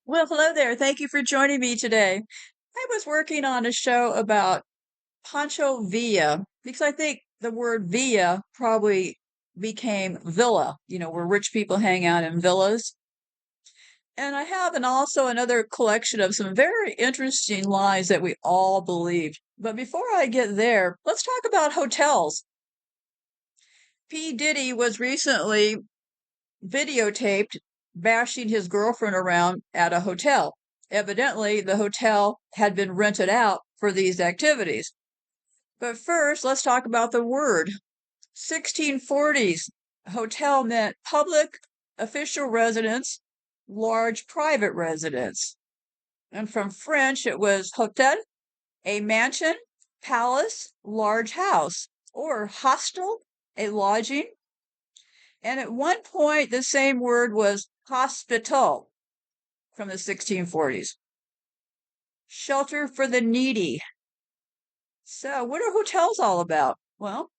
Well, hello there. Thank you for joining me today. I was working on a show about Pancho Villa because I think the word villa probably became villa, where rich people hang out in villas. And I have also another collection of some very interesting lies that we all believed. But before I get there, let's talk about hotels. P. Diddy was recently videotaped bashing his girlfriend around at a hotel. Evidently, the hotel had been rented out for these activities. But first, let's talk about the word. 1640s, hotel meant public official residence, large private residence. And from French, it was hotel, a mansion, palace, large house, or hostel, a lodging. And at one point, the same word was hospital from the 1640s. Shelter for the needy. So, what are hotels all about? Well,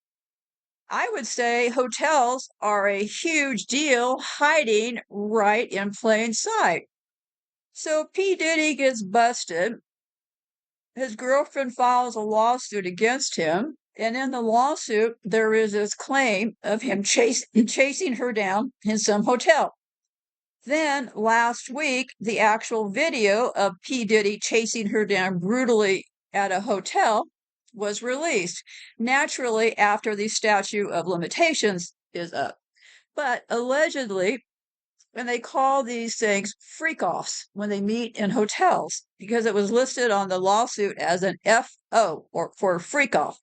I would say hotels are a huge deal hiding right in plain sight. So, P. Diddy gets busted. His girlfriend files a lawsuit against him. And in the lawsuit, there is this claim of him chasing her down in some hotel. Then last week, the actual video of P. Diddy chasing her down brutally at a hotel was released, naturally after the statute of limitations is up. But allegedly, and they call these things freak offs when they meet in hotels because it was listed on the lawsuit as an FO or for freak off.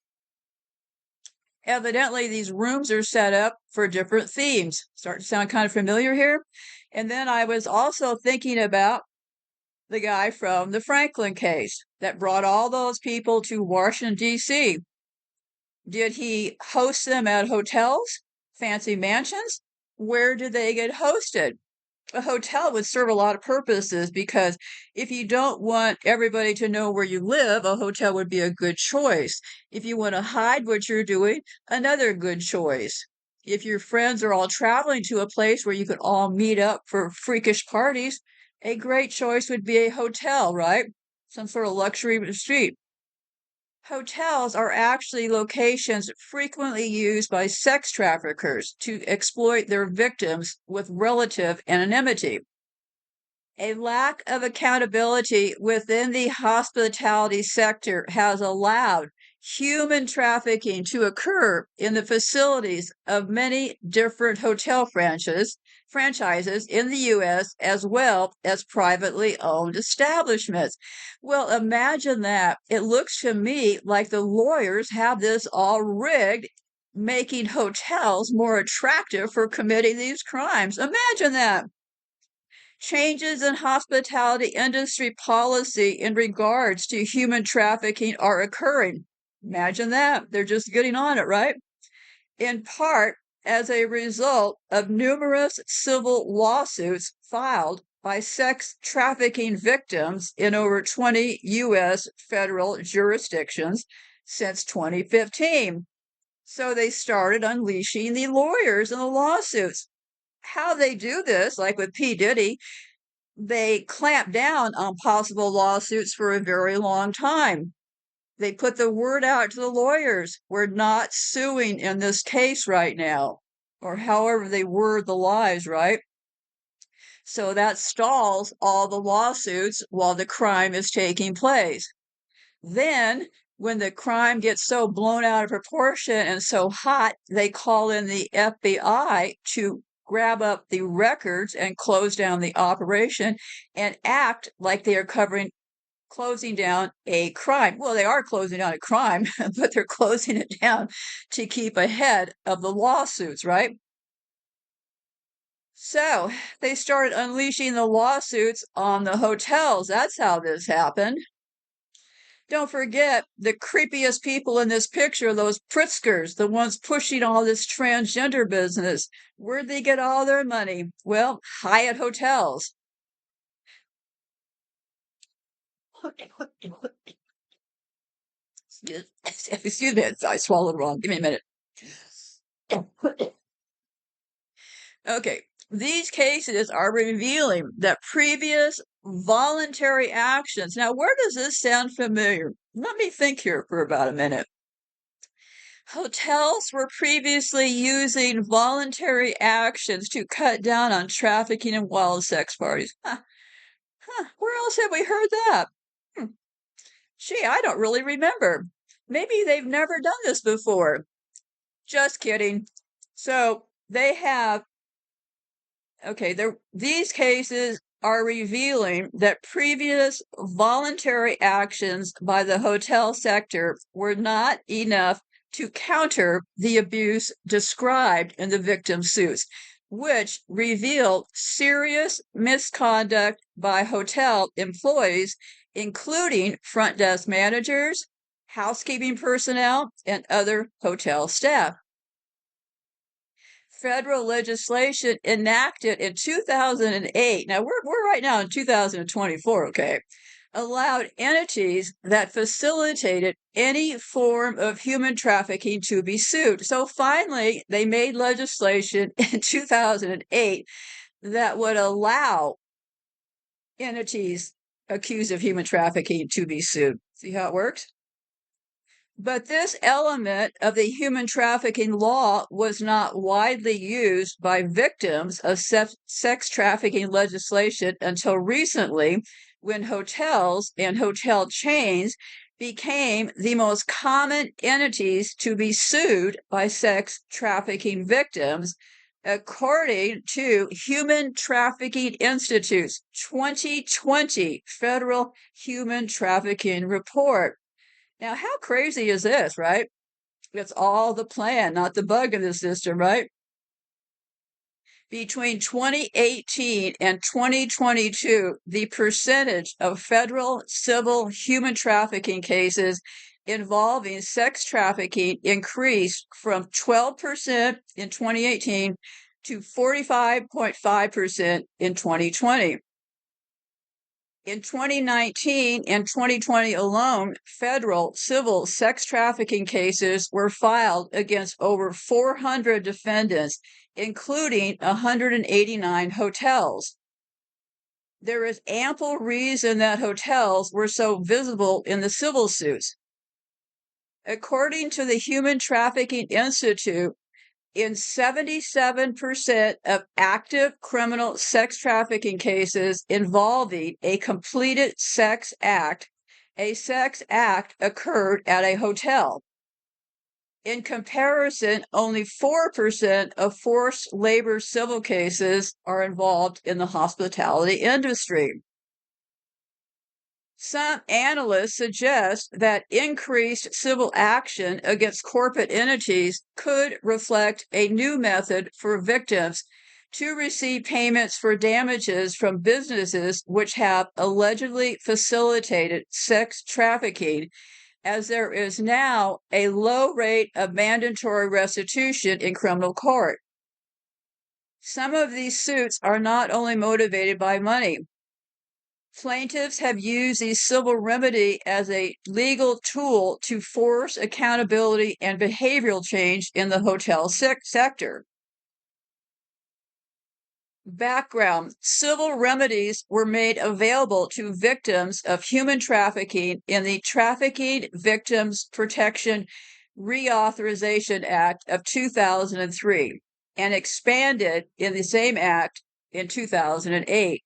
Evidently, these rooms are set up for different themes. Start to sound kind of familiar here. And then I was also thinking about the guy from the Franklin case that brought all those people to Washington, D.C. Did he host them at hotels, fancy mansions? Where did they get hosted? A hotel would serve a lot of purposes because if you don't want everybody to know where you live, a hotel would be a good choice. If you want to hide what you're doing, another good choice. If your friends are all traveling to a place where you could all meet up for freakish parties, a great choice would be a hotel, right? Some sort of luxury retreat. Hotels are actually locations frequently used by sex traffickers to exploit their victims with relative anonymity. A lack of accountability within the hospitality sector has allowed human trafficking to occur in the facilities of many different hotel franchises in the US as well as privately owned establishments. Well, imagine that. It looks to me like the lawyers have this all rigged, making hotels more attractive for committing these crimes. Imagine that. Changes in hospitality industry policy in regards to human trafficking are occurring. Imagine that. They're just getting on it, right? In part as a result of numerous civil lawsuits filed by sex trafficking victims in over 20 U.S. federal jurisdictions since 2015. So they started unleashing the lawyers and the lawsuits. How they do this, like with P. Diddy, they clamp down on possible lawsuits for a very long time. They put the word out to the lawyers. We're not suing in this case right now, or however they word the lies, right? So that stalls all the lawsuits while the crime is taking place. Then, when the crime gets so blown out of proportion and so hot, they call in the FBI to grab up the records and close down the operation and act like they are closing down a crime. Well, they are closing down a crime, but they're closing it down to keep ahead of the lawsuits, right? So they started unleashing the lawsuits on the hotels. That's how this happened. Don't forget the creepiest people in this picture, those Pritzkers, the ones pushing all this transgender business. Where'd they get all their money? Well, Hyatt hotels. Excuse me, I swallowed wrong. Give me a minute. Okay, These cases are revealing that previous voluntary actions. Now, where does this sound familiar? Let me think here for about a minute. Hotels were previously using voluntary actions to cut down on trafficking and wild sex parties. Where else have we heard that? Hmm. Gee, I don't really remember. Maybe they've never done this before. Just kidding. So they have, okay, these cases are revealing that previous voluntary actions by the hotel sector were not enough to counter the abuse described in the victim suits, which revealed serious misconduct by hotel employees, including front desk managers, housekeeping personnel, and other hotel staff. Federal legislation enacted in 2008. Now we're right now in 2024, okay? Allowed entities that facilitated any form of human trafficking to be sued. So finally, they made legislation in 2008 that would allow entities accused of human trafficking to be sued. See how it works? But this element of the human trafficking law was not widely used by victims of sex trafficking legislation until recently, when hotels and hotel chains became the most common entities to be sued by sex trafficking victims, according to Human Trafficking Institute's 2020 Federal Human Trafficking Report. Now, how crazy is this, right? It's all the plan, not the bug in the system, right? Between 2018 and 2022, the percentage of federal civil human trafficking cases involving sex trafficking increased from 12% in 2018 to 45.5% in 2020. In 2019 and 2020 alone, federal civil sex trafficking cases were filed against over 400 defendants, including 189 hotels. There is ample reason that hotels were so visible in the civil suits. According to the Human Trafficking Institute, in 77% of active criminal sex trafficking cases involving a completed sex act, a sex act occurred at a hotel. In comparison, only 4% of forced labor civil cases are involved in the hospitality industry. Some analysts suggest that increased civil action against corporate entities could reflect a new method for victims to receive payments for damages from businesses which have allegedly facilitated sex trafficking, as there is now a low rate of mandatory restitution in criminal court. Some of these suits are not only motivated by money. Plaintiffs have used the civil remedy as a legal tool to force accountability and behavioral change in the hotel sector. Background: civil remedies were made available to victims of human trafficking in the Trafficking Victims Protection Reauthorization Act of 2003 and expanded in the same act in 2008.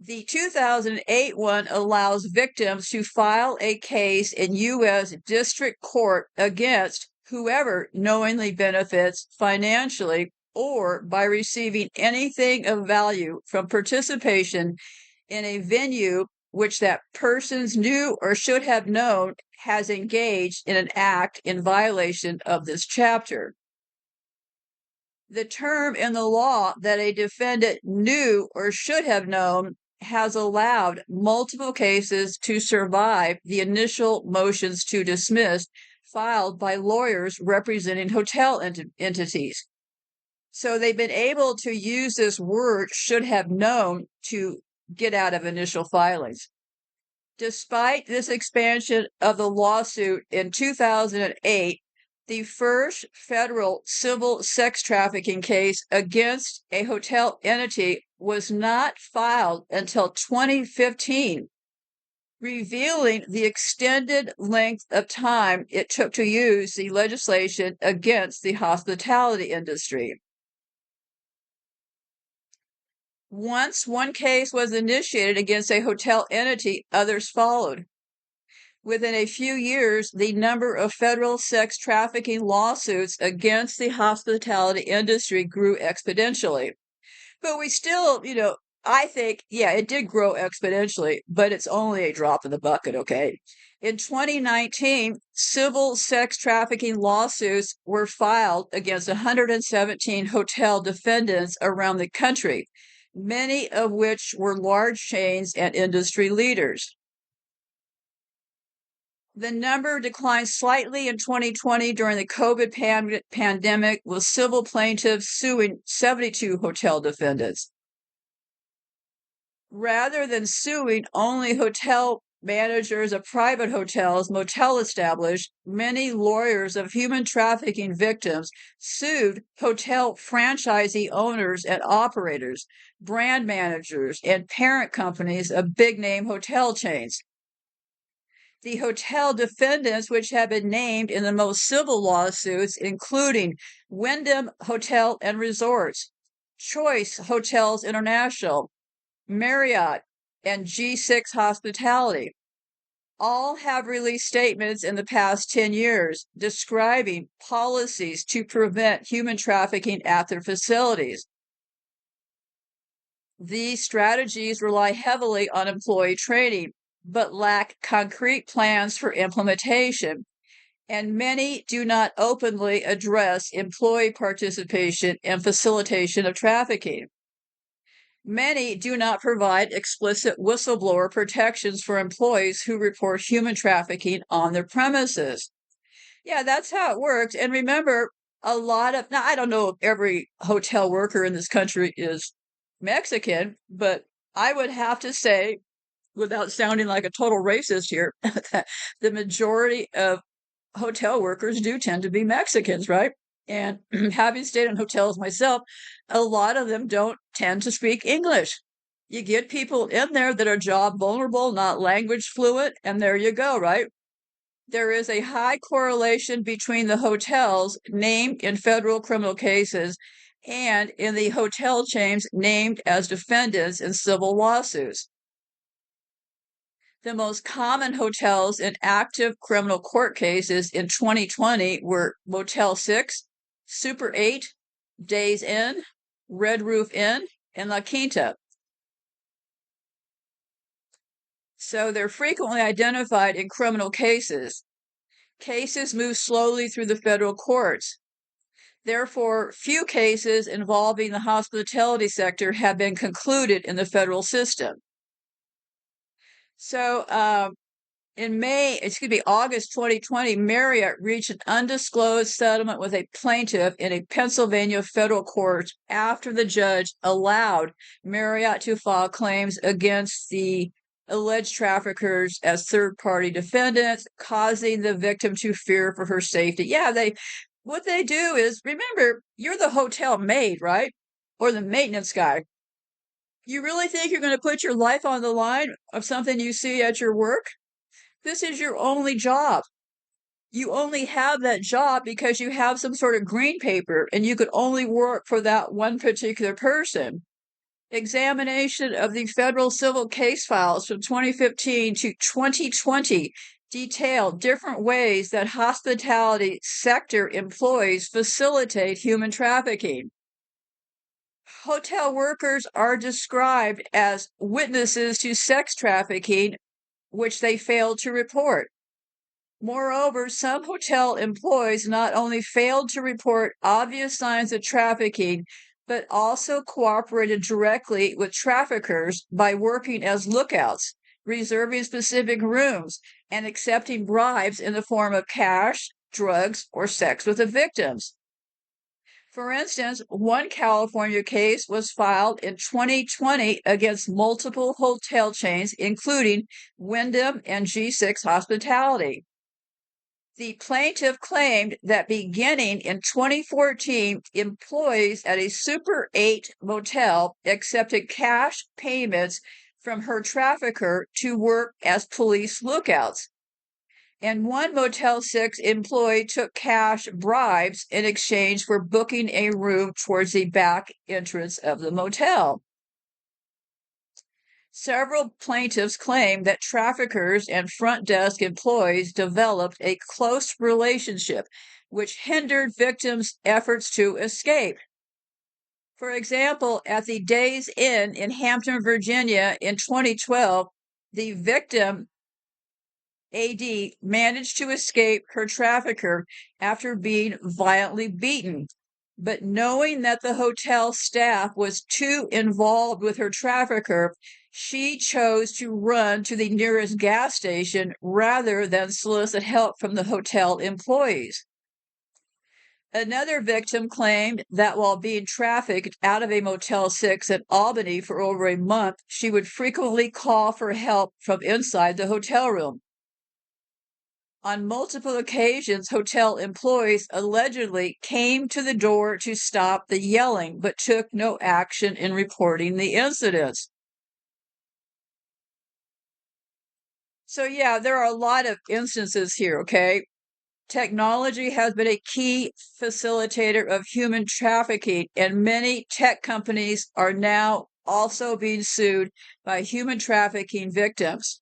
The 2008 one allows victims to file a case in U.S. District Court against whoever knowingly benefits financially or by receiving anything of value from participation in a venue which that person's knew or should have known has engaged in an act in violation of this chapter. The term in the law that a defendant knew or should have known has allowed multiple cases to survive the initial motions to dismiss filed by lawyers representing hotel entities. So they've been able to use this word should have known to get out of initial filings. Despite this expansion of the lawsuit in 2008, The first federal civil sex trafficking case against a hotel entity was not filed until 2015, revealing the extended length of time it took to use the legislation against the hospitality industry. Once one case was initiated against a hotel entity, others followed. Within a few years, the number of federal sex trafficking lawsuits against the hospitality industry grew exponentially. But we still, I think, yeah, it did grow exponentially, but it's only a drop in the bucket, okay? In 2019, civil sex trafficking lawsuits were filed against 117 hotel defendants around the country, many of which were large chains and industry leaders. The number declined slightly in 2020 during the COVID pandemic, with civil plaintiffs suing 72 hotel defendants. Rather than suing only hotel managers of private hotels, motel established, many lawyers of human trafficking victims sued hotel franchisee owners and operators, brand managers, and parent companies of big-name hotel chains. The hotel defendants, which have been named in the most civil lawsuits, including Wyndham Hotel and Resorts, Choice Hotels International, Marriott, and G6 Hospitality, all have released statements in the past 10 years describing policies to prevent human trafficking at their facilities. These strategies rely heavily on employee training, but lack concrete plans for implementation, and many do not openly address employee participation and facilitation of trafficking. Many do not provide explicit whistleblower protections for employees who report human trafficking on their premises. Yeah, that's how it works. And remember, now I don't know if every hotel worker in this country is Mexican, but I would have to say, without sounding like a total racist here, that the majority of hotel workers do tend to be Mexicans, right? And having stayed in hotels myself, a lot of them don't tend to speak English. You get people in there that are job vulnerable, not language fluent, and there you go, right? There is a high correlation between the hotels named in federal criminal cases and in the hotel chains named as defendants in civil lawsuits. The most common hotels in active criminal court cases in 2020 were Motel 6, Super 8, Days Inn, Red Roof Inn, and La Quinta. So they're frequently identified in criminal cases. Cases move slowly through the federal courts. Therefore, few cases involving the hospitality sector have been concluded in the federal system. So, in August 2020, Marriott reached an undisclosed settlement with a plaintiff in a Pennsylvania federal court after the judge allowed Marriott to file claims against the alleged traffickers as third-party defendants, causing the victim to fear for her safety. Yeah, what they do is, remember, you're the hotel maid, right? Or the maintenance guy. You really think you're going to put your life on the line of something you see at your work? This is your only job. You only have that job because you have some sort of green paper and you could only work for that one particular person. Examination of the federal civil case files from 2015 to 2020 detail different ways that hospitality sector employees facilitate human trafficking. Hotel workers are described as witnesses to sex trafficking, which they failed to report. Moreover, some hotel employees not only failed to report obvious signs of trafficking, but also cooperated directly with traffickers by working as lookouts, reserving specific rooms, and accepting bribes in the form of cash, drugs, or sex with the victims. For instance, one California case was filed in 2020 against multiple hotel chains, including Wyndham and G6 Hospitality. The plaintiff claimed that beginning in 2014, employees at a Super 8 motel accepted cash payments from her trafficker to work as police lookouts. And one Motel 6 employee took cash bribes in exchange for booking a room towards the back entrance of the motel. Several plaintiffs claim that traffickers and front desk employees developed a close relationship, which hindered victims' efforts to escape. For example, at the Days Inn in Hampton, Virginia in 2012, the victim, AD, managed to escape her trafficker after being violently beaten. But knowing that the hotel staff was too involved with her trafficker, she chose to run to the nearest gas station rather than solicit help from the hotel employees. Another victim claimed that while being trafficked out of a Motel 6 in Albany for over a month, she would frequently call for help from inside the hotel room. On multiple occasions, hotel employees allegedly came to the door to stop the yelling, but took no action in reporting the incidents. So, yeah, there are a lot of instances here, okay? Technology has been a key facilitator of human trafficking, and many tech companies are now also being sued by human trafficking victims.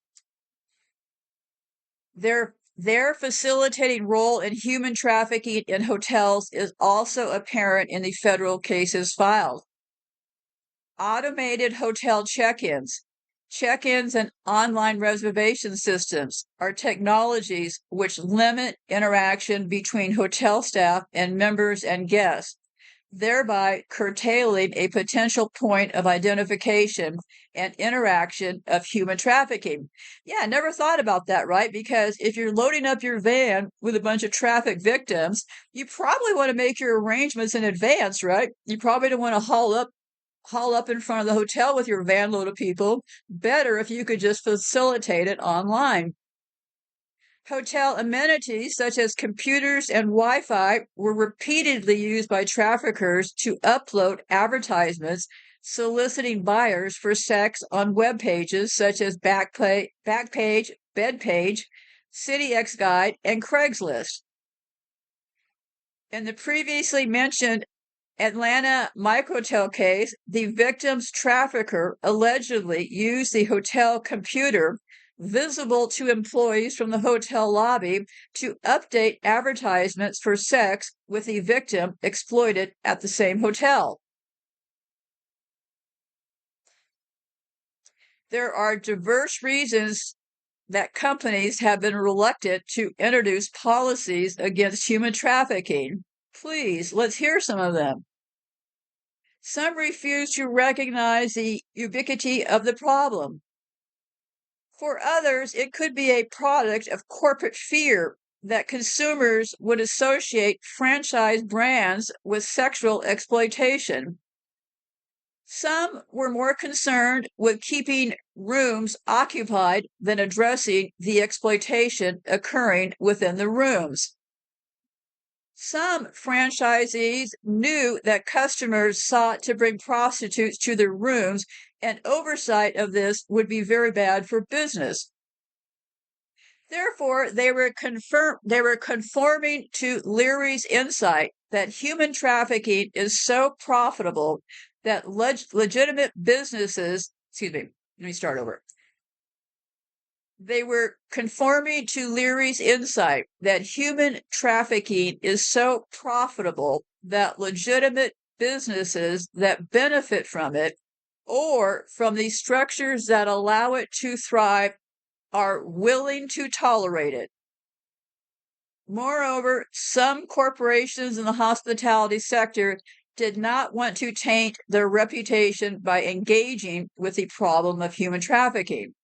Their facilitating role in human trafficking in hotels is also apparent in the federal cases filed. Automated hotel check-ins, and online reservation systems are technologies which limit interaction between hotel staff and members and guests, thereby curtailing a potential point of identification and interaction of human trafficking. Yeah, I never thought about that, right? Because if you're loading up your van with a bunch of traffic victims, you probably want to make your arrangements in advance, right? You probably don't want to haul up in front of the hotel with your van load of people. Better if you could just facilitate it online. Hotel amenities such as computers and Wi-Fi were repeatedly used by traffickers to upload advertisements soliciting buyers for sex on web pages such as Backpage, BedPage, CityX Guide, and Craigslist. In the previously mentioned Atlanta microtel case, the victim's trafficker allegedly used the hotel computer visible to employees from the hotel lobby to update advertisements for sex with the victim exploited at the same hotel. There are diverse reasons that companies have been reluctant to introduce policies against human trafficking. Please, let's hear some of them. Some refuse to recognize the ubiquity of the problem. For others, it could be a product of corporate fear that consumers would associate franchise brands with sexual exploitation. Some were more concerned with keeping rooms occupied than addressing the exploitation occurring within the rooms. Some franchisees knew that customers sought to bring prostitutes to their rooms, and oversight of this would be very bad for business. Therefore, they were conforming to Leary's insight that human trafficking is so profitable that legitimate businesses, let me start over. They were conforming to Leary's insight that human trafficking is so profitable that legitimate businesses that benefit from it or from the structures that allow it to thrive are willing to tolerate it. Moreover, some corporations in the hospitality sector did not want to taint their reputation by engaging with the problem of human trafficking.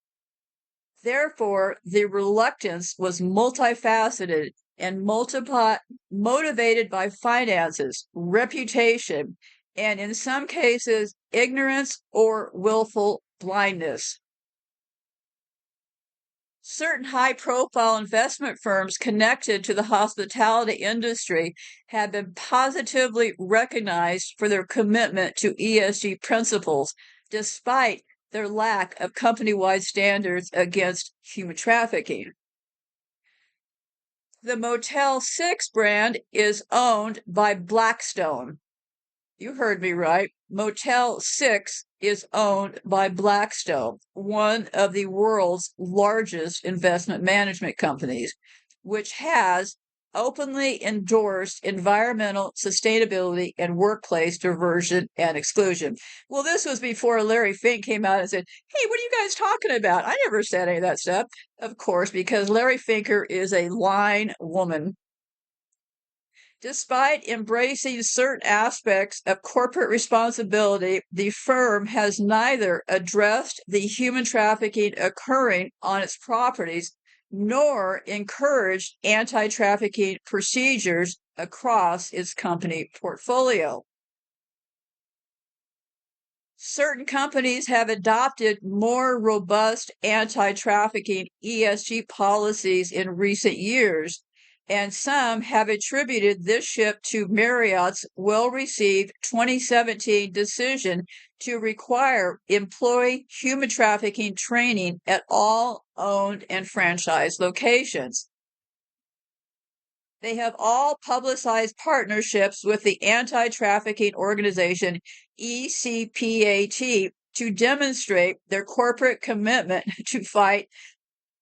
Therefore, the reluctance was multifaceted and motivated by finances, reputation, and in some cases, ignorance or willful blindness. Certain high-profile investment firms connected to the hospitality industry have been positively recognized for their commitment to ESG principles, despite their lack of company-wide standards against human trafficking. The Motel 6 brand is owned by Blackstone. You heard me right. Motel 6 is owned by Blackstone, one of the world's largest investment management companies, which has openly endorsed environmental sustainability and workplace diversion and exclusion. Well, this was before Larry Fink came out and said, "Hey, what are you guys talking about? I never said any of that stuff." Of course, because Larry Finker is a lying woman. Despite embracing certain aspects of corporate responsibility, the firm has neither addressed the human trafficking occurring on its properties nor encouraged anti-trafficking procedures across its company portfolio. Certain companies have adopted more robust anti-trafficking ESG policies in recent years, and some have attributed this shift to Marriott's well-received 2017 decision to require employee human trafficking training at all owned and franchised locations. They have all publicized partnerships with the anti-trafficking organization ECPAT to demonstrate their corporate commitment to fight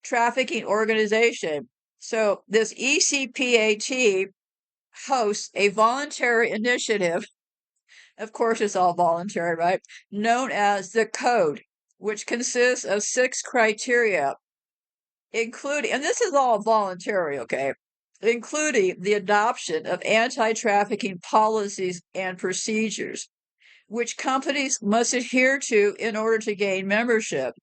trafficking organization. So this ECPAT hosts a voluntary initiative. Of course, it's all voluntary, right? Known as the Code, which consists of 6 criteria, including, and this is all voluntary, okay? Including the adoption of anti-trafficking policies and procedures, which companies must adhere to in order to gain membership.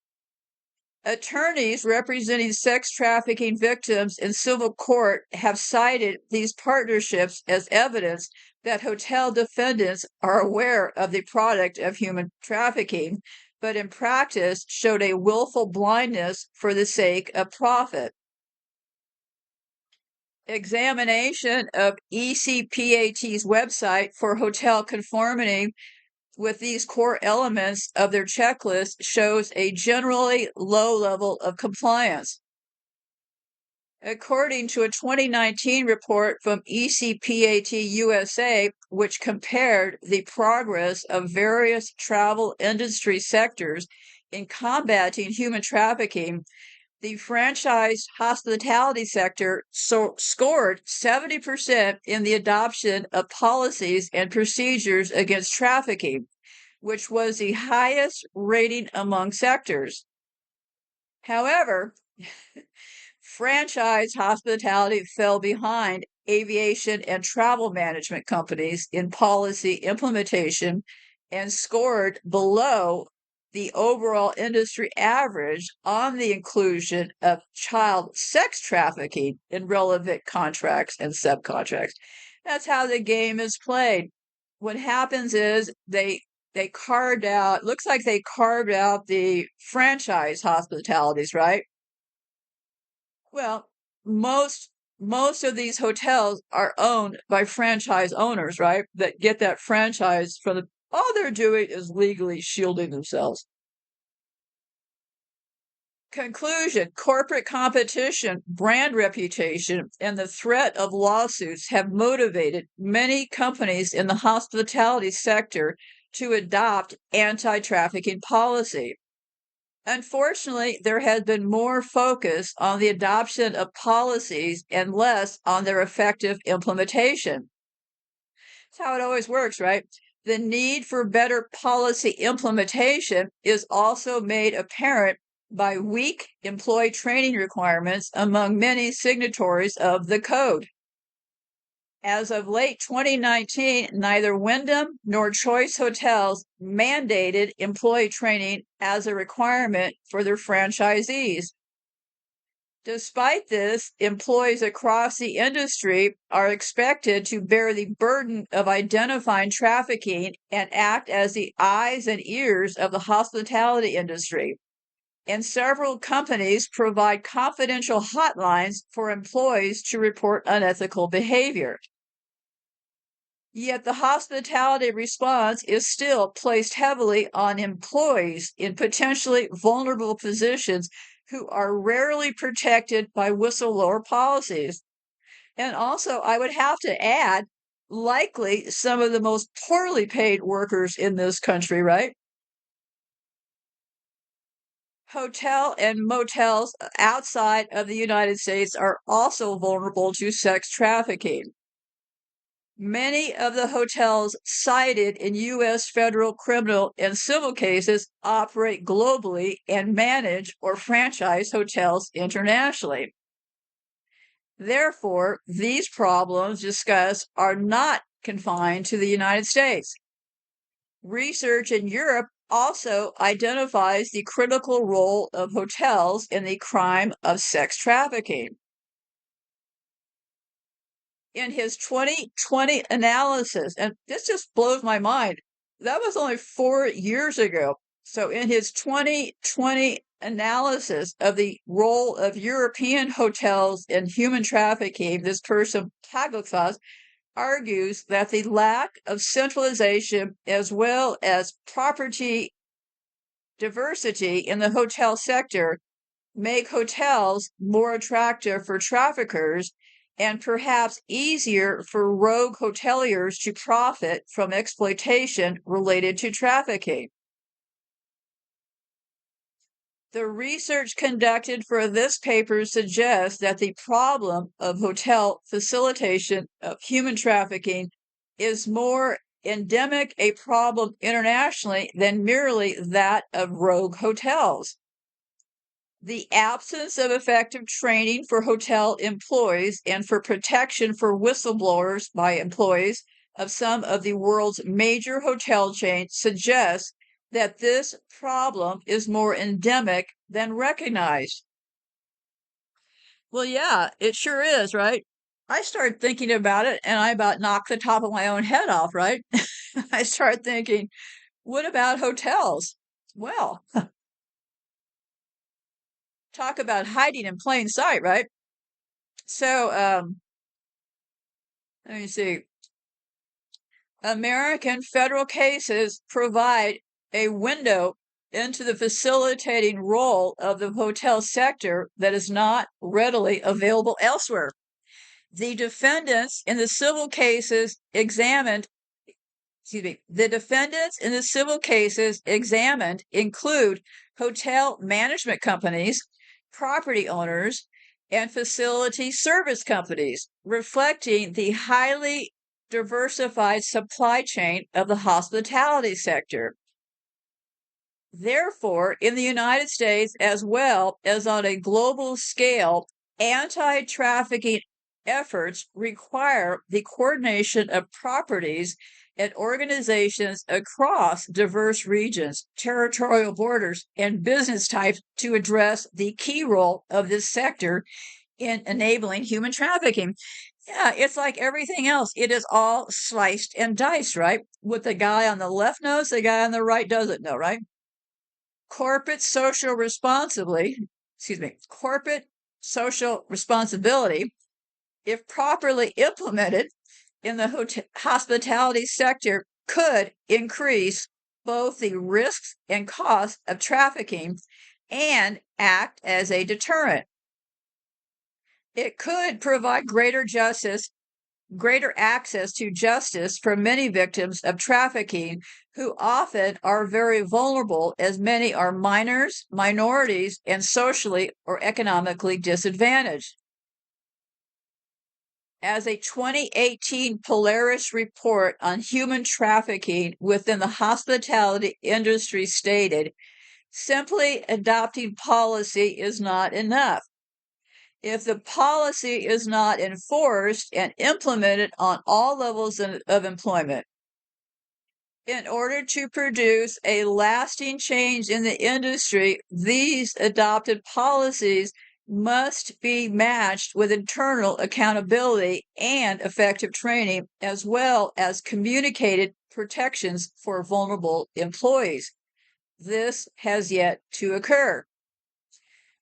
Attorneys representing sex trafficking victims in civil court have cited these partnerships as evidence that hotel defendants are aware of the product of human trafficking, but in practice showed a willful blindness for the sake of profit. Examination of ECPAT's website for hotel conformity with these core elements of their checklist shows a generally low level of compliance. According to a 2019 report from ECPAT USA, which compared the progress of various travel industry sectors in combating human trafficking, the franchise hospitality sector scored 70% in the adoption of policies and procedures against trafficking, which was the highest rating among sectors. However, franchise hospitality fell behind aviation and travel management companies in policy implementation and scored below the overall industry average on the inclusion of child sex trafficking in relevant contracts and subcontracts. That's how the game is played. What happens is they carved out, looks like they carved out the franchise hospitalities, right? Well, most of these hotels are owned by franchise owners, right? That get that franchise from the, all they're doing is legally shielding themselves. Conclusion: corporate competition, brand reputation, and the threat of lawsuits have motivated many companies in the hospitality sector to adopt anti-trafficking policy. Unfortunately, there has been more focus on the adoption of policies and less on their effective implementation. That's how it always works, right? The need for better policy implementation is also made apparent by weak employee training requirements among many signatories of the code. As of late 2019, neither Wyndham nor Choice Hotels mandated employee training as a requirement for their franchisees. Despite this, employees across the industry are expected to bear the burden of identifying trafficking and act as the eyes and ears of the hospitality industry. and several companies provide confidential hotlines for employees to report unethical behavior. Yet the hospitality response is still placed heavily on employees in potentially vulnerable positions who are rarely protected by whistleblower policies. And also, I would have to add, likely some of the most poorly paid workers in this country, right? Hotel and motels outside of the United States are also vulnerable to sex trafficking. Many of the hotels cited in U.S. federal criminal and civil cases operate globally and manage or franchise hotels internationally. Therefore, these problems discussed are not confined to the United States. Research in Europe also identifies the critical role of hotels in the crime of sex trafficking. In his 2020 analysis, and this just blows my mind, that was only 4 years ago. So, in his 2020 analysis of the role of European hotels in human trafficking, this person, Psychopath, argues that the lack of centralization as well as property diversity in the hotel sector make hotels more attractive for traffickers and perhaps easier for rogue hoteliers to profit from exploitation related to trafficking. The research conducted for this paper suggests that the problem of hotel facilitation of human trafficking is more endemic a problem internationally than merely that of rogue hotels. The absence of effective training for hotel employees and for protection for whistleblowers by employees of some of the world's major hotel chains suggests that this problem is more endemic than recognized. Well, yeah, it sure is, right? I started thinking about it and I about knocked the top of my own head off, right? I started thinking, what about hotels? Well, talk about hiding in plain sight, right? So, let me see. American federal cases provide a window into the facilitating role of the hotel sector that is not readily available elsewhere. The defendants in the civil cases examined include hotel management companies, property owners, and facility service companies, reflecting the highly diversified supply chain of the hospitality sector. Therefore, in the United States, as well as on a global scale, anti trafficking efforts require the coordination of properties and organizations across diverse regions, territorial borders, and business types to address the key role of this sector in enabling human trafficking. Yeah, it's like everything else. It is all sliced and diced, right? What the guy on the left knows, the guy on the right doesn't know, right? Corporate social responsibility, if properly implemented in the hospitality sector, could increase both the risks and costs of trafficking and act as a deterrent. It could provide greater access to justice for many victims of trafficking who often are very vulnerable, as many are minors, minorities, and socially or economically disadvantaged. As a 2018 Polaris report on human trafficking within the hospitality industry stated, simply adopting policy is not enough. If the policy is not enforced and implemented on all levels of employment, in order to produce a lasting change in the industry, these adopted policies must be matched with internal accountability and effective training, as well as communicated protections for vulnerable employees. This has yet to occur.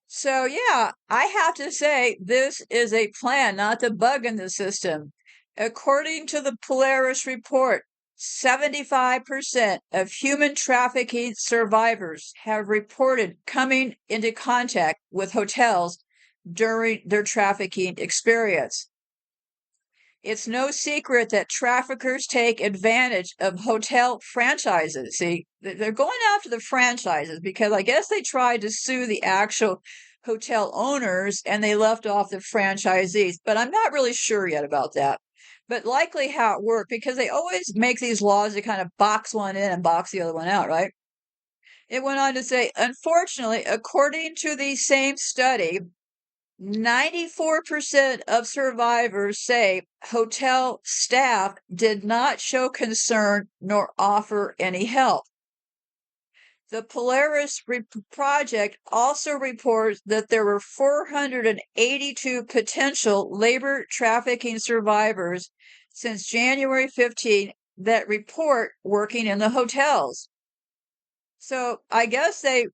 So, yeah, I have to say this is a plan, not the bug in the system. According to the Polaris report, 75% of human trafficking survivors have reported coming into contact with hotels during their trafficking experience. It's no secret that traffickers take advantage of hotel franchises. See, they're going after the franchises because I guess they tried to sue the actual hotel owners and they left off the franchisees, but I'm not really sure yet about that. But likely how it worked because they always make these laws to kind of box one in and box the other one out, right? It went on to say, unfortunately, according to the same study, 94% of survivors say hotel staff did not show concern nor offer any help. The Polaris project also reports that there were 482 potential labor trafficking survivors since January 15 that report working in the hotels. So I guess they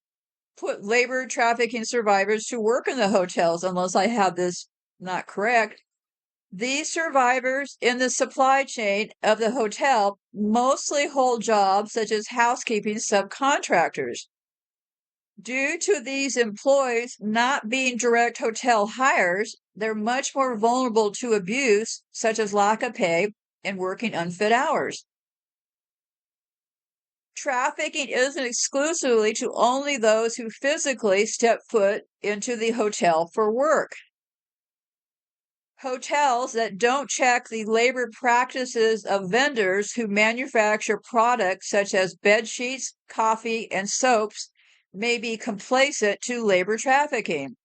put labor trafficking survivors to work in the hotels, unless I have this not correct. These survivors in the supply chain of the hotel mostly hold jobs such as housekeeping subcontractors. Due to these employees not being direct hotel hires, they're much more vulnerable to abuse, such as lack of pay and working unfit hours. Trafficking isn't exclusively to only those who physically step foot into the hotel for work. Hotels that don't check the labor practices of vendors who manufacture products such as bed sheets, coffee, and soaps may be complacent to labor trafficking.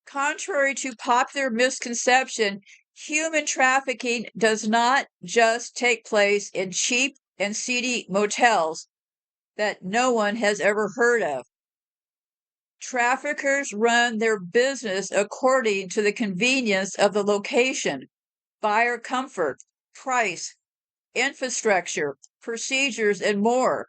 Contrary to popular misconception, human trafficking does not just take place in cheap and seedy motels that no one has ever heard of. Traffickers run their business according to the convenience of the location, buyer comfort, price, infrastructure, procedures, and more.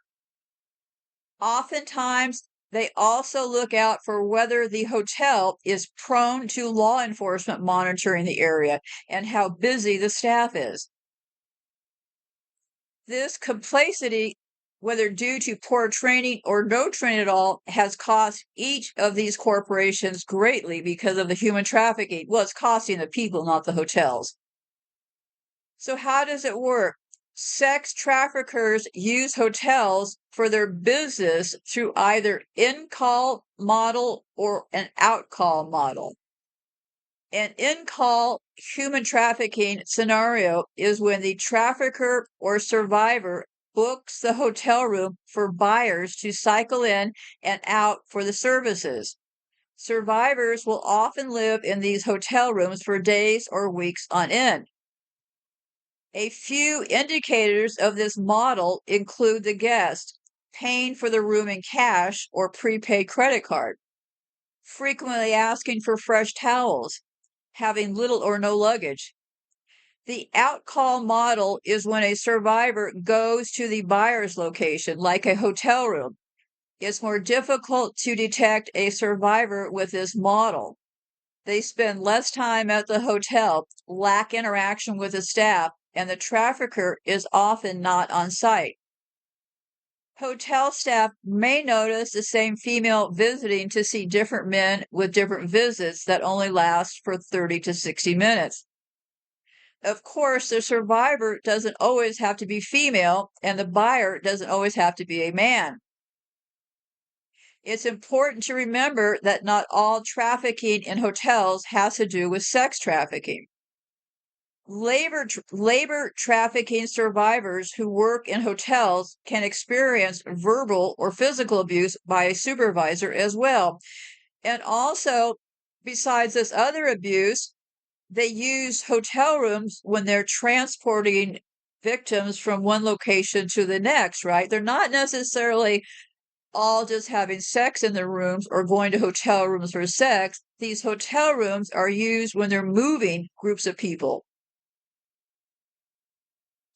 Oftentimes, they also look out for whether the hotel is prone to law enforcement monitoring the area and how busy the staff is. This complacency, whether due to poor training or no training at all, has cost each of these corporations greatly because of the human trafficking. Well, it's costing the people, not the hotels. So, how does it work? Sex traffickers use hotels for their business through either in-call model or an out-call model. An in-call human trafficking scenario is when the trafficker or survivor books the hotel room for buyers to cycle in and out for the services. Survivors will often live in these hotel rooms for days or weeks on end. A few indicators of this model include the guest paying for the room in cash or prepaid credit card, frequently asking for fresh towels, having little or no luggage. The out-call model is when a survivor goes to the buyer's location, like a hotel room. It's more difficult to detect a survivor with this model. They spend less time at the hotel, lack interaction with the staff, and the trafficker is often not on site. Hotel staff may notice the same female visiting to see different men with different visits that only last for 30 to 60 minutes. Of course, the survivor doesn't always have to be female, and the buyer doesn't always have to be a man. It's important to remember that not all trafficking in hotels has to do with sex trafficking. Labor trafficking survivors who work in hotels can experience verbal or physical abuse by a supervisor as well. And also, besides this other abuse, they use hotel rooms when they're transporting victims from one location to the next, right? They're not necessarily all just having sex in their rooms or going to hotel rooms for sex. These hotel rooms are used when they're moving groups of people.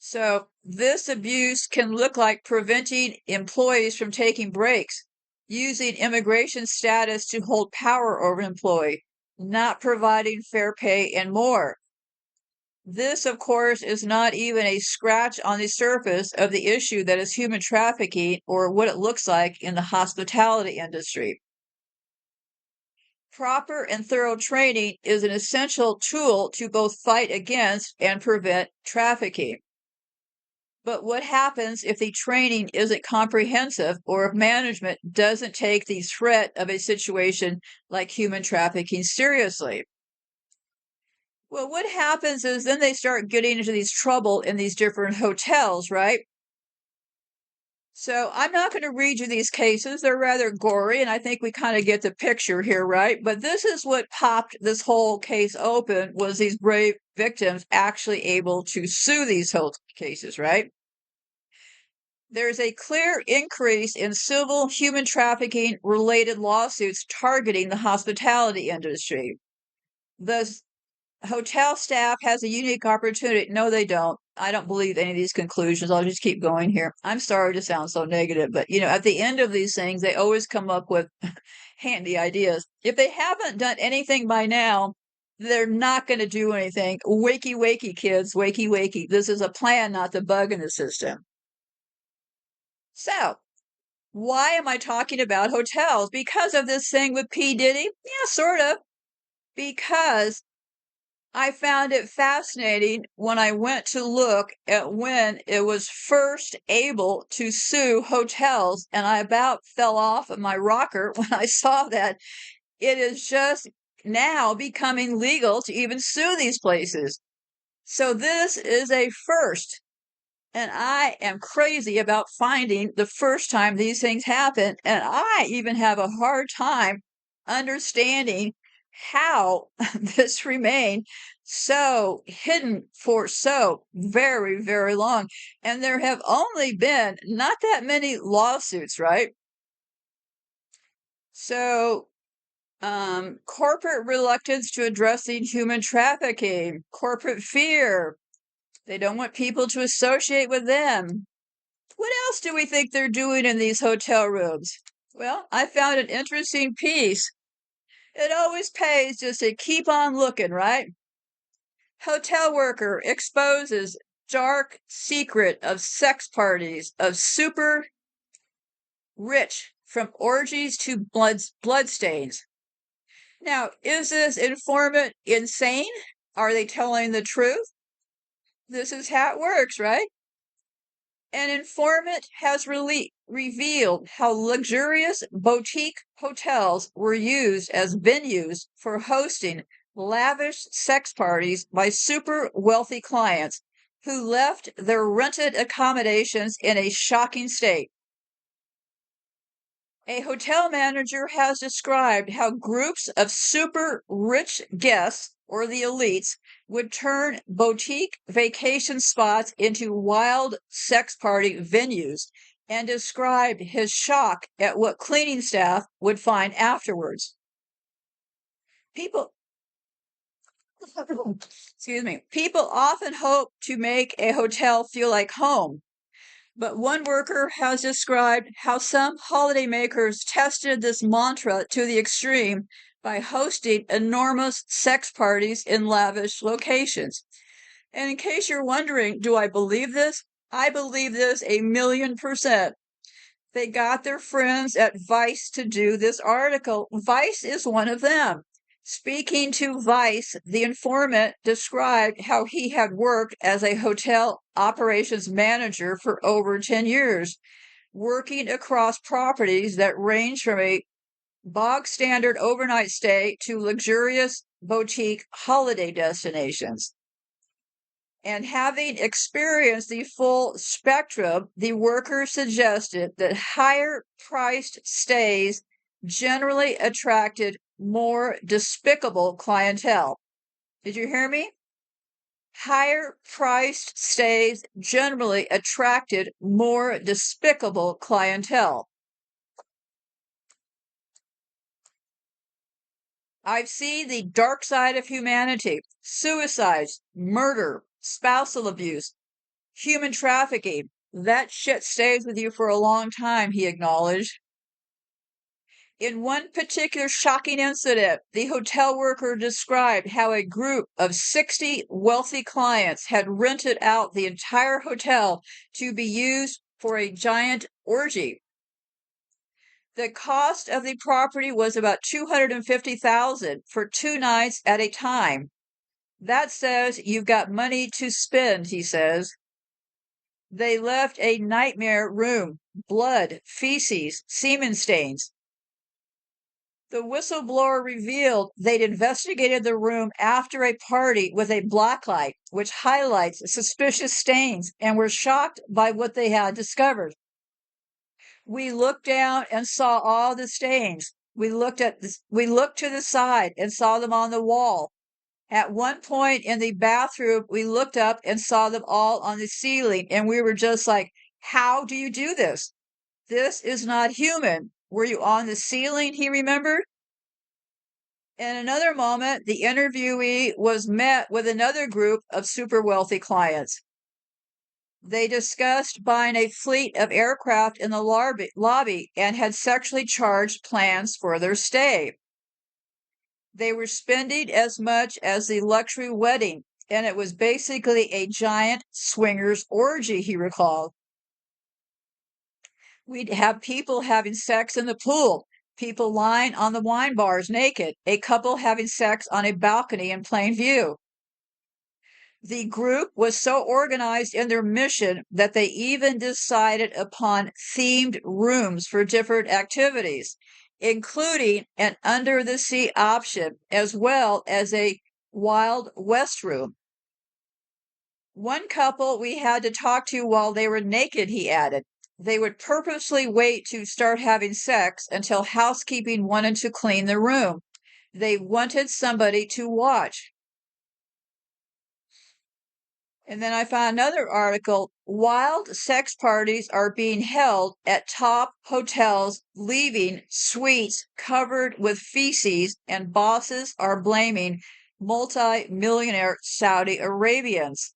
So this abuse can look like preventing employees from taking breaks, using immigration status to hold power over an employee, not providing fair pay, and more. This, of course, is not even a scratch on the surface of the issue that is human trafficking or what it looks like in the hospitality industry. Proper and thorough training is an essential tool to both fight against and prevent trafficking. But what happens if the training isn't comprehensive or if management doesn't take the threat of a situation like human trafficking seriously? Well, what happens is then they start getting into these trouble in these different hotels, right? So I'm not going to read you these cases. They're rather gory, and I think we kind of get the picture here, right? But this is what popped this whole case open was these brave victims actually able to sue these whole cases, right? There's a clear increase in civil human trafficking related lawsuits targeting the hospitality industry. The hotel staff has a unique opportunity. No, they don't. I don't believe any of these conclusions. I'll just keep going here. I'm sorry to sound so negative, but at the end of these things, they always come up with handy ideas. If they haven't done anything by now, they're not going to do anything. Wakey, wakey, kids. Wakey, wakey. This is a plan, not the bug in the system. So, why am I talking about hotels? Because of this thing with P. Diddy? Yeah, sort of. Because I found it fascinating when I went to look at when it was first able to sue hotels, and I about fell off of my rocker when I saw that it is just now becoming legal to even sue these places. So this is a first. And I am crazy about finding the first time these things happen. And I even have a hard time understanding how this remained so hidden for so very, very long. And there have only been not that many lawsuits, right? So, corporate reluctance to addressing human trafficking, corporate fear. They don't want people to associate with them. What else do we think they're doing in these hotel rooms? Well, I found an interesting piece. It always pays just to keep on looking, right? Hotel worker exposes dark secret of sex parties of super rich from orgies to bloodstains. Now, is this informant insane? Are they telling the truth? This is how it works, right? An informant has revealed how luxurious boutique hotels were used as venues for hosting lavish sex parties by super wealthy clients who left their rented accommodations in a shocking state. A hotel manager has described how groups of super rich guests, or the elites, would turn boutique vacation spots into wild sex party venues and described his shock at what cleaning staff would find afterwards. People, excuse me, people often hope to make a hotel feel like home. But one worker has described how some holidaymakers tested this mantra to the extreme by hosting enormous sex parties in lavish locations. And in case you're wondering, do I believe this? I believe this 1,000,000%. They got their friends at Vice to do this article. Vice is one of them. Speaking to Vice, the informant described how he had worked as a hotel operations manager for over 10 years, working across properties that range from a bog standard overnight stay to luxurious boutique holiday destinations. And having experienced the full spectrum, the worker suggested that higher priced stays generally attracted more despicable clientele. Did you hear me? Higher priced stays generally attracted more despicable clientele. I've seen the dark side of humanity: suicides, murder, spousal abuse, human trafficking. That shit stays with you for a long time, he acknowledged. In one particular shocking incident, the hotel worker described how a group of 60 wealthy clients had rented out the entire hotel to be used for a giant orgy. The cost of the property was about $250,000 for 2 nights at a time. That says you've got money to spend, he says. They left a nightmare room, blood, feces, semen stains. The whistleblower revealed they'd investigated the room after a party with a blacklight, which highlights suspicious stains, and were shocked by what they had discovered. We looked down and saw all the stains. We looked to the side and saw them on the wall. At one point in the bathroom, we looked up and saw them all on the ceiling, and we were just like, how do you do this? This is not human. Were you on the ceiling? He remembered. In another moment, the interviewee was met with another group of super wealthy clients. They discussed buying a fleet of aircraft in the lobby and had sexually charged plans for their stay. They were spending as much as the luxury wedding, and it was basically a giant swingers orgy, he recalled. We'd have people having sex in the pool, people lying on the wine bars naked, a couple having sex on a balcony in plain view. The group was so organized in their mission that they even decided upon themed rooms for different activities, including an under the sea option as well as a Wild West room. One couple we had to talk to while they were naked, he added. They would purposely wait to start having sex until housekeeping wanted to clean the room. They wanted somebody to watch. And then I found another article. Wild sex parties are being held at top hotels, leaving suites covered with feces, and bosses are blaming multi-millionaire Saudi Arabians.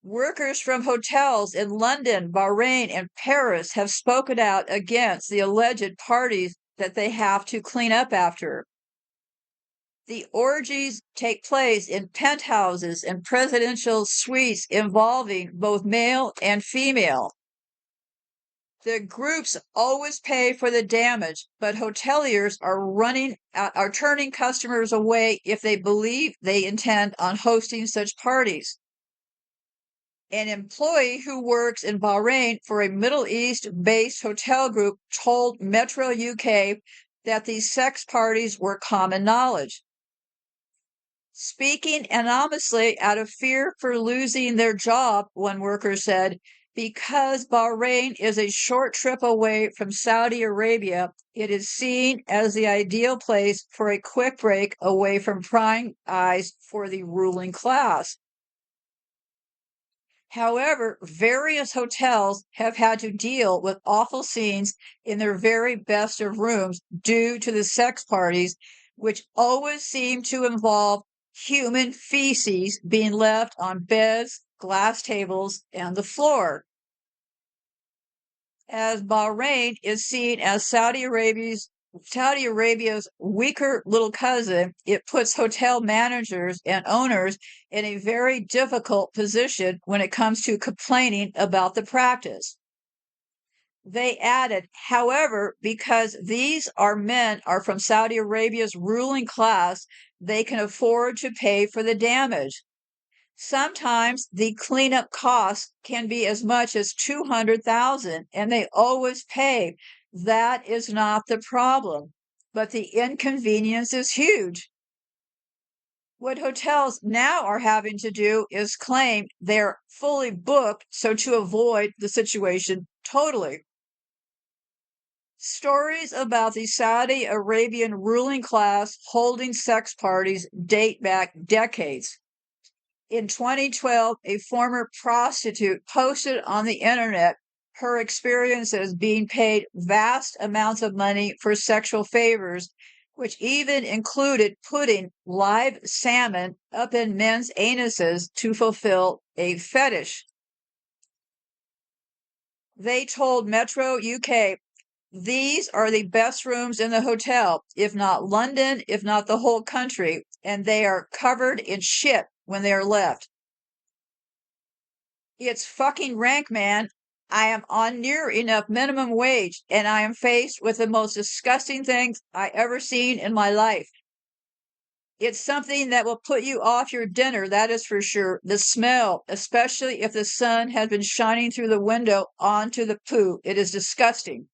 Workers from hotels in London, Bahrain, and Paris have spoken out against the alleged parties that they have to clean up after. The orgies take place in penthouses and presidential suites involving both male and female. The groups always pay for the damage, but hoteliers are turning customers away if they believe they intend on hosting such parties. An employee who works in Bahrain for a Middle East-based hotel group told Metro UK that these sex parties were common knowledge. Speaking anonymously out of fear for losing their job, one worker said, because Bahrain is a short trip away from Saudi Arabia, it is seen as the ideal place for a quick break away from prying eyes for the ruling class. However, various hotels have had to deal with awful scenes in their very best of rooms due to the sex parties, which always seem to involve human feces being left on beds, glass tables, and the floor. As Bahrain is seen as Saudi Arabia's weaker little cousin, it puts hotel managers and owners in a very difficult position when it comes to complaining about the practice. They added, however, because these men are from Saudi Arabia's ruling class, they can afford to pay for the damage. Sometimes the cleanup costs can be as much as $200,000, and they always pay. That is not the problem, but the inconvenience is huge. What hotels now are having to do is claim they're fully booked so to avoid the situation totally. Stories about the Saudi Arabian ruling class holding sex parties date back decades. In 2012, a former prostitute posted on the internet her experiences being paid vast amounts of money for sexual favors, which even included putting live salmon up in men's anuses to fulfill a fetish. They told Metro UK, These are the best rooms in the hotel, if not London, if not the whole country, and they are covered in shit when they are left. It's fucking rank, man. I am on near enough minimum wage, and I am faced with the most disgusting things I ever seen in my life. It's something that will put you off your dinner, that is for sure. The smell, especially if the sun has been shining through the window onto the poo. It is disgusting.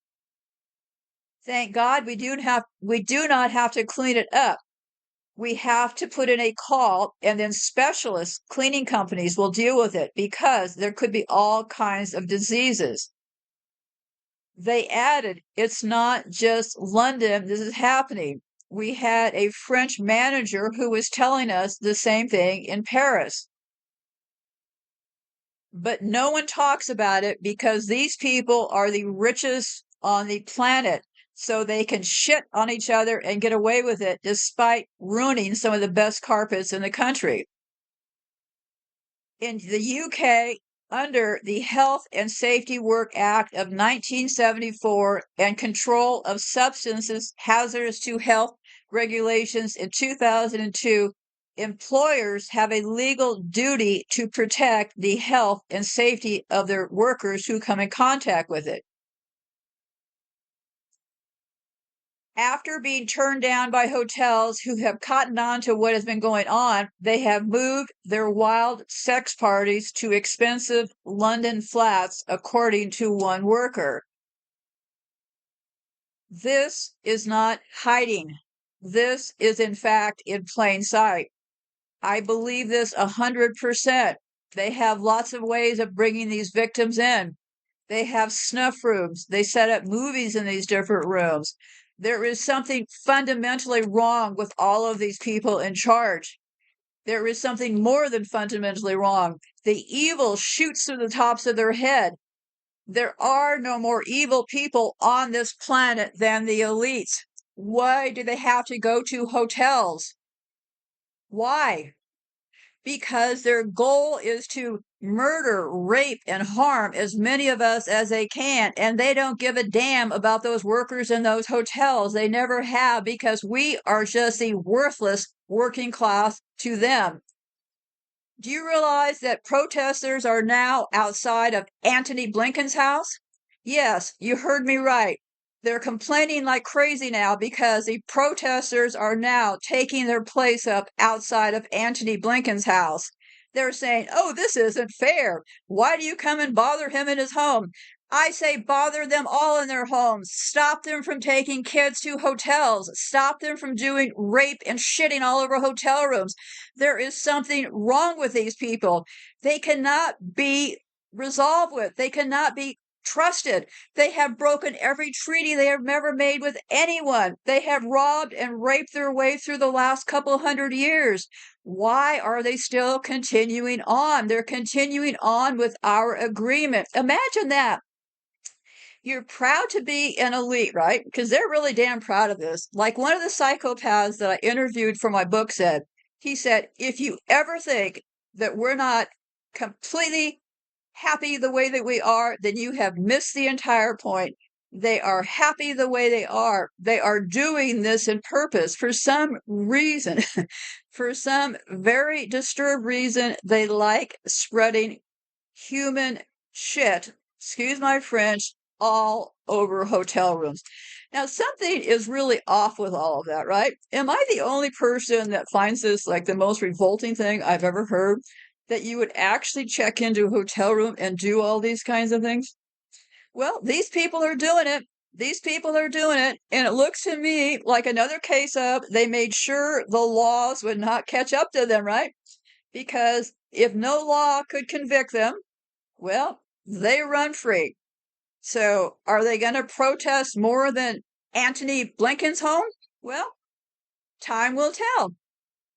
Thank God we do not have to clean it up. We have to put in a call, and then specialist cleaning companies will deal with it because there could be all kinds of diseases. They added, it's not just London this is happening. We had a French manager who was telling us the same thing in Paris. But no one talks about it because these people are the richest on the planet. So they can shit on each other and get away with it despite ruining some of the best carpets in the country. In the UK, under the Health and Safety Work Act of 1974 and Control of Substances Hazardous to Health regulations in 2002, employers have a legal duty to protect the health and safety of their workers who come in contact with it. After being turned down by hotels who have cottoned on to what has been going on, they have moved their wild sex parties to expensive London flats, according to one worker. This is not hiding. This is, in fact, in plain sight. I believe this 100%. They have lots of ways of bringing these victims in. They have snuff rooms. They set up movies in these different rooms. There is something fundamentally wrong with all of these people in charge. There is something more than fundamentally wrong. The evil shoots through the tops of their head. There are no more evil people on this planet than the elites. Why do they have to go to hotels? Why? Because their goal is to murder, rape, and harm as many of us as they can. And they don't give a damn about those workers in those hotels. They never have because we are just the worthless working class to them. Do you realize that protesters are now outside of Antony Blinken's house? Yes, you heard me right. They're complaining like crazy now because the protesters are now taking their place up outside of Antony Blinken's house. They're saying, oh, this isn't fair. Why do you come and bother him in his home? I say bother them all in their homes. Stop them from taking kids to hotels. Stop them from doing rape and shitting all over hotel rooms. There is something wrong with these people. They cannot be resolved with. They cannot be trusted. They have broken every treaty they have ever made with anyone. They have robbed and raped their way through the last couple hundred years. Why are they still continuing on? They're continuing on with our agreement. Imagine that. You're proud to be an elite, right? Because they're really damn proud of this. Like one of the psychopaths that I interviewed for my book said, he said, if you ever think that we're not completely happy the way that we are, then you have missed the entire point. They are happy the way they are. They are doing this in purpose for some reason, for some very disturbed reason. They like spreading human shit, excuse my French, all over hotel rooms. Now, something is really off with all of that, right? Am I the only person that finds this like the most revolting thing I've ever heard? That you would actually check into a hotel room and do all these kinds of things? Well, these people are doing it. These people are doing it. And it looks to me like another case of they made sure the laws would not catch up to them, right? Because if no law could convict them, well, they run free. So are they going to protest more than Antony Blinken's home? Well, time will tell.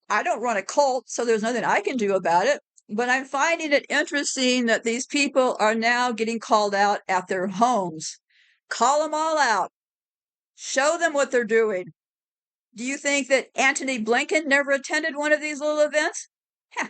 I don't run a cult, so there's nothing I can do about it. But I'm finding it interesting that these people are now getting called out at their homes. Call them all out. Show them what they're doing. Do you think that Antony Blinken never attended one of these little events? Heh,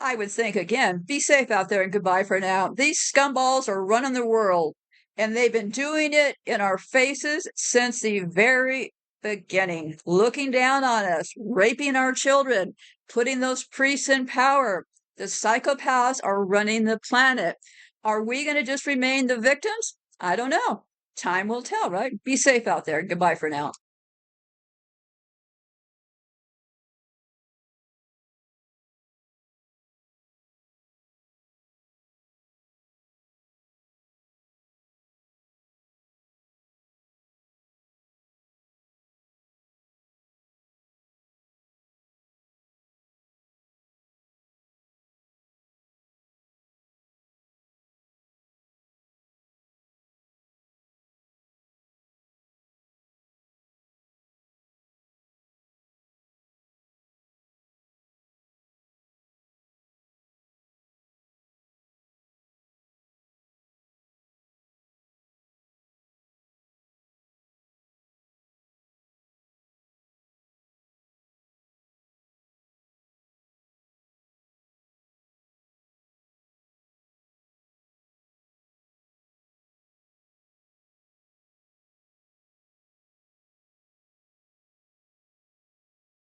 I would think again, be safe out there and goodbye for now. These scumballs are running the world. And they've been doing it in our faces since the very beginning, looking down on us, raping our children, putting those priests in power. The psychopaths are running the planet. Are we going to just remain the victims? I don't know. Time will tell, right? Be safe out there. Goodbye for now.